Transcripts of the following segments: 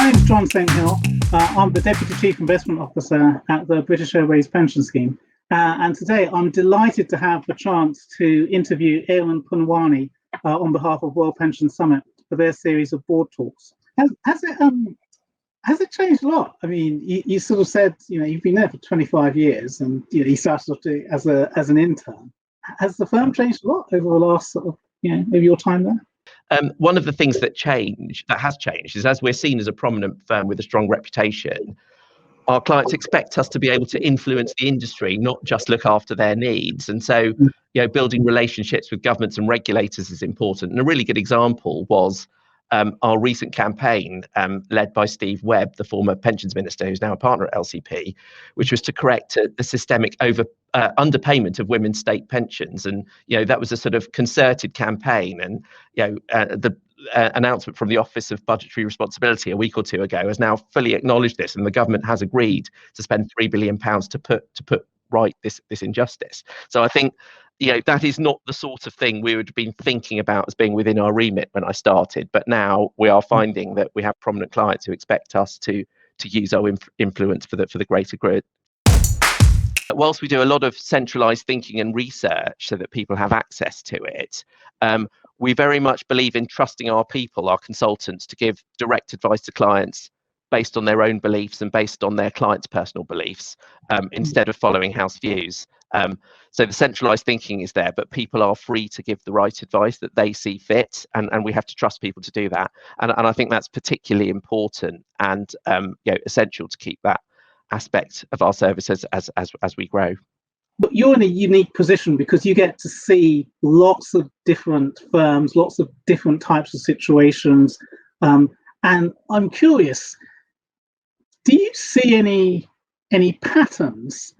My name is John St Hill. I'm the Deputy Chief Investment Officer at the British Airways Pension Scheme. And today I'm delighted to have the chance to interview Aaron Punwani on behalf of World Pension Summit for their series of board talks. Has it changed a lot? I mean, you sort of said, you've been there for 25 years and you started off as an intern. Has the firm changed a lot over the last over your time there? One of the things that has changed is, as we're seen as a prominent firm with a strong reputation, our clients expect us to be able to influence the industry, not just look after their needs. And so, building relationships with governments and regulators is important. And a really good example was our recent campaign led by Steve Webb, the former pensions minister, who's now a partner at LCP, which was to correct the systemic underpayment of women's state pensions. And that was a sort of concerted campaign. And the announcement from the Office of Budgetary Responsibility a week or two ago has now fully acknowledged this, and the government has agreed to spend £3 billion to put right this injustice. So I think that is not the sort of thing we would have been thinking about as being within our remit when I started, but now we are finding that we have prominent clients who expect us to use our influence for the greater good. Whilst we do a lot of centralised thinking and research so that people have access to it, we very much believe in trusting our people, our consultants, to give direct advice to clients based on their own beliefs and based on their clients' personal beliefs, instead of following house views. So the centralised thinking is there, but people are free to give the right advice that they see fit, and we have to trust people to do that. And I think that's particularly important and essential to keep that aspect of our services as we grow. But you're in a unique position because you get to see lots of different firms, lots of different types of situations, and I'm curious, do you see any patterns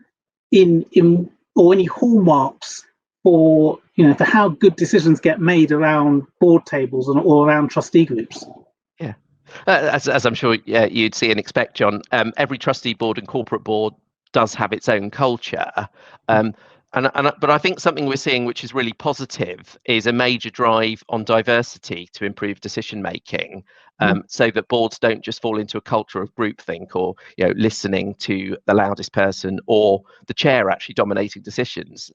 in or any hallmarks for for how good decisions get made around board tables or around trustee groups? Yeah, as I'm sure you'd see and expect, John, every trustee board and corporate board does have its own culture. But I think something we're seeing which is really positive is a major drive on diversity to improve decision making, so that boards don't just fall into a culture of groupthink or listening to the loudest person or the chair actually dominating decisions.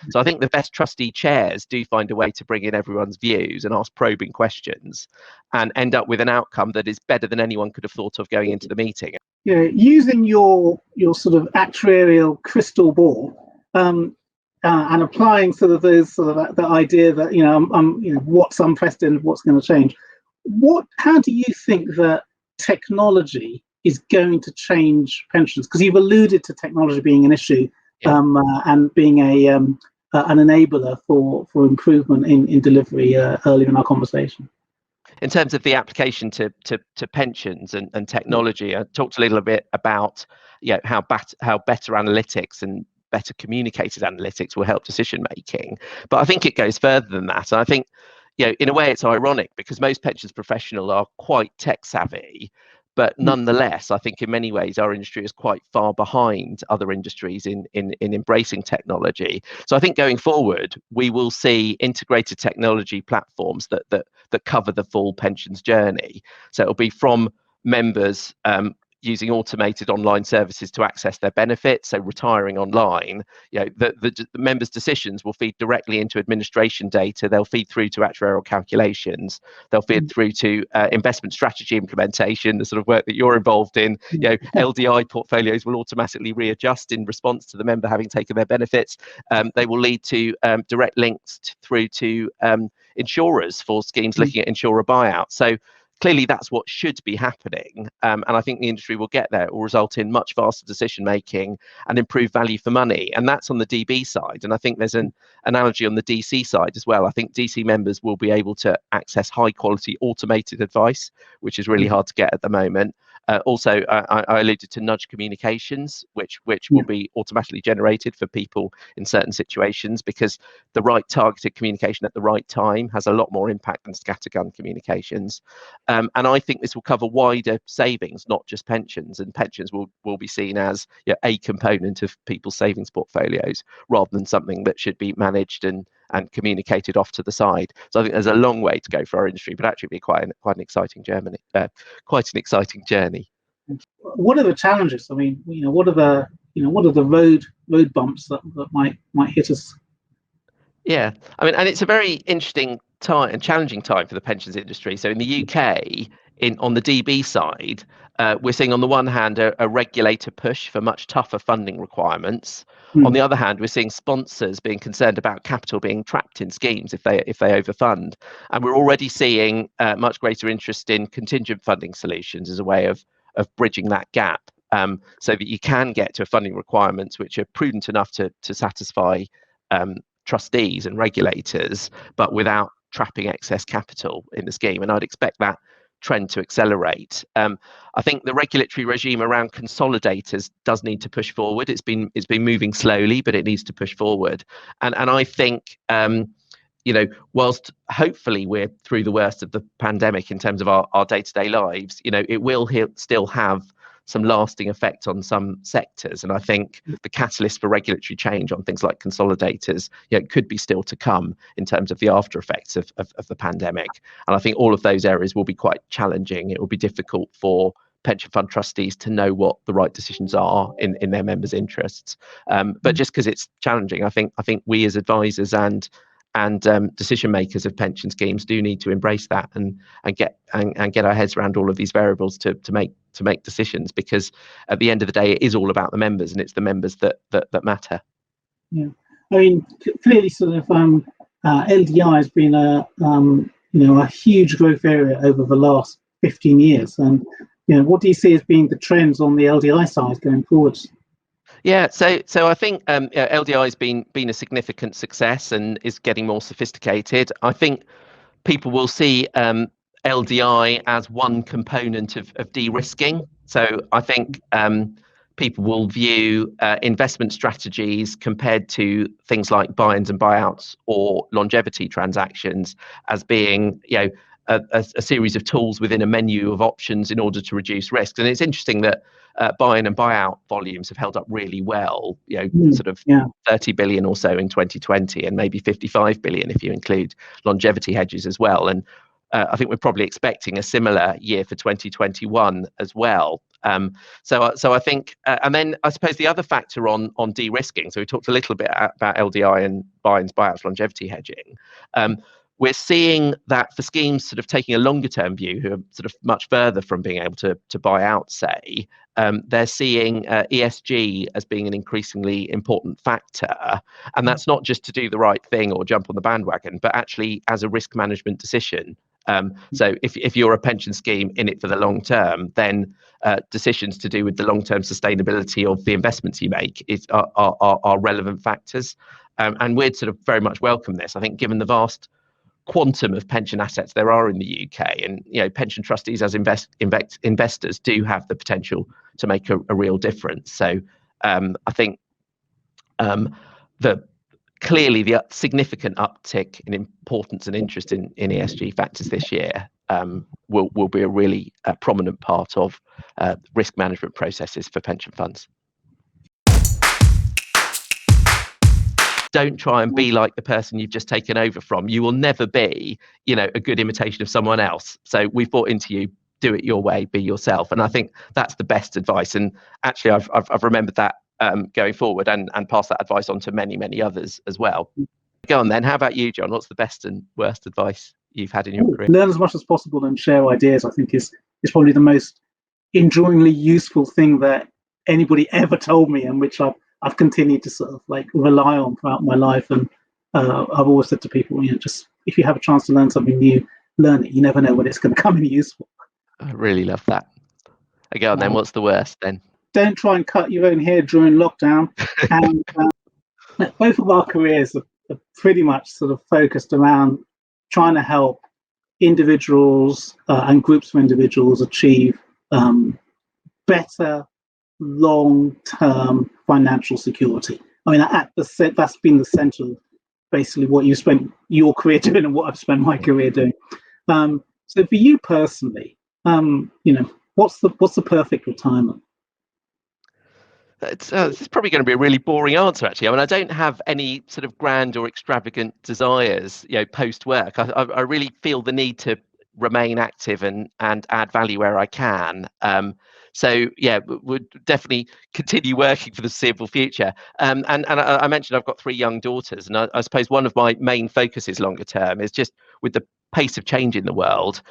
So I think the best trustee chairs do find a way to bring in everyone's views and ask probing questions and end up with an outcome that is better than anyone could have thought of going into the meeting. Using your sort of actuarial crystal ball, and applying the idea that what's unprecedented, what's going to change. How do you think that technology is going to change pensions? Because you've alluded to technology being an issue, and being an enabler for improvement in delivery earlier in our conversation. In terms of the application to pensions and technology, I talked a little bit about how better analytics and better communicated analytics will help decision making. But I think it goes further than that. And I think, in a way, it's ironic because most pensions professionals are quite tech savvy, but nonetheless, I think in many ways our industry is quite far behind other industries in embracing technology. So I think going forward, we will see integrated technology platforms that cover the full pensions journey. So it'll be from members using automated online services to access their benefits, so retiring online. The members' decisions will feed directly into administration data. They'll feed through to actuarial calculations. They'll feed through to investment strategy implementation, the sort of work that you're involved in. LDI portfolios will automatically readjust in response to the member having taken their benefits. They will lead to direct links through to insurers for schemes looking at insurer buyout. So clearly, that's what should be happening, and I think the industry will get there. It will result in much faster decision making and improved value for money, and that's on the DB side. And I think there's an analogy on the DC side as well. I think DC members will be able to access high quality automated advice, which is really hard to get at the moment. Also, I alluded to nudge communications, which will be automatically generated for people in certain situations, because the right targeted communication at the right time has a lot more impact than scattergun communications. And I think this will cover wider savings, not just pensions, and pensions will be seen as a component of people's savings portfolios rather than something that should be managed and and communicated off to the side. So I think there's a long way to go for our industry, but actually be quite an exciting journey. Quite an exciting journey. What are the challenges? I mean, what are the road bumps that might hit us? Yeah, I mean, and it's a very interesting time and challenging time for the pensions industry. So in the UK, on the DB side, we're seeing on the one hand a regulator push for much tougher funding requirements. On the other hand, we're seeing sponsors being concerned about capital being trapped in schemes if they overfund, and we're already seeing much greater interest in contingent funding solutions as a way of bridging that gap, so that you can get to funding requirements which are prudent enough to satisfy trustees and regulators, but without trapping excess capital in the scheme. And I'd expect that trend to accelerate. I think the regulatory regime around consolidators does need to push forward. It's been moving slowly, but it needs to push forward. And I think whilst hopefully we're through the worst of the pandemic in terms of our day-to-day lives, it will still have some lasting effect on some sectors. And I think the catalyst for regulatory change on things like consolidators, could be still to come in terms of the after effects of the pandemic. And I think all of those areas will be quite challenging. It will be difficult for pension fund trustees to know what the right decisions are in their members' interests. But just because it's challenging, I think we as advisors and decision makers of pension schemes do need to embrace that and get our heads around all of these variables to make decisions, because at the end of the day it is all about the members, and it's the members that matter. Yeah, I mean, clearly sort of LDI has been a huge growth area over the last 15 years, and what do you see as being the trends on the LDI side going forwards? Yeah, so I think LDI has been a significant success and is getting more sophisticated. I think people will see LDI as one component of de-risking. So I think people will view investment strategies compared to things like buy-ins and buyouts or longevity transactions as being a series of tools within a menu of options in order to reduce risks. And it's interesting that buy-in and buyout volumes have held up really well, sort of 30 billion or so in 2020, and maybe 55 billion if you include longevity hedges as well. And I think we're probably expecting a similar year for 2021 as well. So I think, and then I suppose the other factor on de-risking, so we talked a little bit about LDI and buy-ins, buyouts, longevity hedging. We're seeing that for schemes sort of taking a longer term view, who are sort of much further from being able to buy out, say, they're seeing ESG as being an increasingly important factor. And that's not just to do the right thing or jump on the bandwagon, but actually as a risk management decision. So if you're a pension scheme in it for the long term, then decisions to do with the long term sustainability of the investments you make are relevant factors. And we'd sort of very much welcome this. I think given the vast quantum of pension assets there are in the UK, and pension trustees as investors do have the potential to make a real difference. So I think clearly the significant uptick in importance and interest in ESG factors this year will be a really prominent part of risk management processes for pension funds. Don't try and be like the person you've just taken over from. You will never be, a good imitation of someone else. So we've bought into you. Do it your way. Be yourself. And I think that's the best advice. And actually, I've remembered that going forward and pass that advice on to many, many others as well. Go on then. How about you, John? What's the best and worst advice you've had in your career? Learn as much as possible and share ideas, I think, is probably the most enjoyingly useful thing that anybody ever told me, and which I've continued to sort of rely on throughout my life. And I've always said to people, just if you have a chance to learn something new, learn it. You never know when it's going to come in useful. I really love that. Go on then. What's the worst then? Don't try and cut your own hair during lockdown. And both of our careers are pretty much sort of focused around trying to help individuals and groups of individuals achieve better long-term financial security. I mean, that's been the center of basically what you spent your career doing and what I've spent my career doing. So for you personally, what's the perfect retirement? It's probably going to be a really boring answer, actually. I mean, I don't have any sort of grand or extravagant desires, post work. I really feel the need to remain active and add value where I can. So yeah, would definitely continue working for the foreseeable future. And I mentioned I've got 3 young daughters, and I suppose one of my main focuses longer term is just with the pace of change in the world,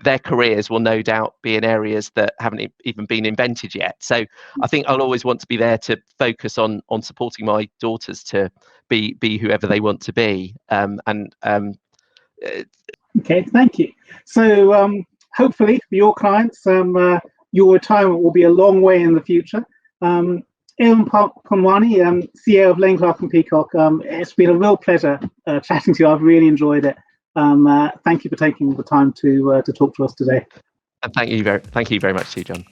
their careers will no doubt be in areas that haven't even been invented yet. So I think I'll always want to be there to focus on supporting my daughters to be whoever they want to be. Okay, thank you. So hopefully for your clients, your retirement will be a long way in the future. Aaron Punwani, CEO of Lane Clark & Peacock, it's been a real pleasure chatting to you. I've really enjoyed it. Thank you for taking the time to talk to us today. And thank you very much to you, John.